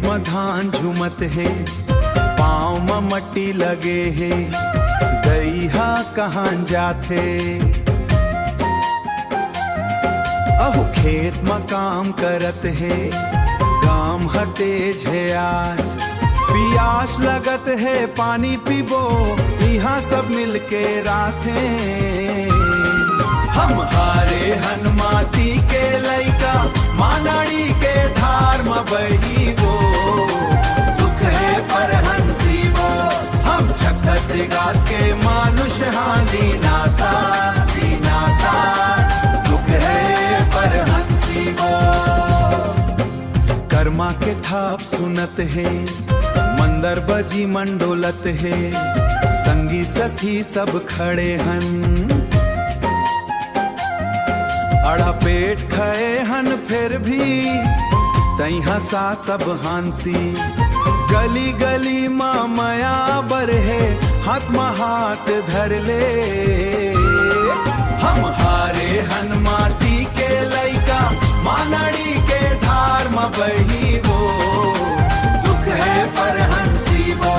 में धान झुमत है, पाँव में मट्टी लगे है, दैहा कहाँ जाथे। अहु खेत में काम करत है, काम हटे है आज, पियास लगत है पानी पीबो, यहाँ सब मिलके राथे। हम हारे हन माटी के लइका, मानाड़ी के धार में बहीबो, दुख है पर हंसीबो, हम चक्कर गास के मानुष हानि नासा नासा, दुख है पर हंसीबो। कर्मा के थाप सुनत है, मंदर बजी मंडोलत है, संगी सखी सब खड़े हन, अड़ा पेट खाए हन फिर भी तई हंसा सब हांसी। गली गली माँ माया बर है, हाथ में हाथ धर ले। हम हारे हन माटी के लइका, मानाड़ी के धार में बहीबो, दुख है पर हंसीबो,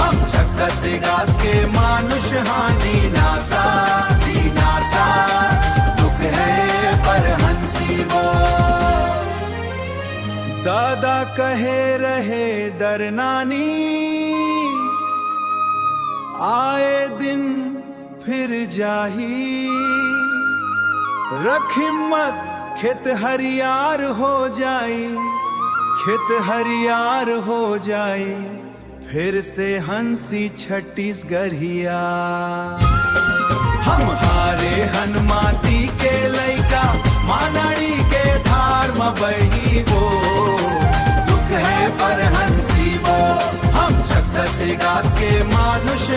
हम चक्कर गास के मानुष हानि नासा नासा, दुख है पर हंसीबो। दादा कहे रहे डरनानी, आए दिन फिर जाही, रख हिम्मत खेत हरियार हो जाई, खेत हरियार हो जाई, फिर से हंसी छत्तीसगढ़िया। हम हारे हन माटी के लइका, मानाड़ी के धार में बहीबो, दुख है पर हंसीबो, हम चक्कर गास के मानुष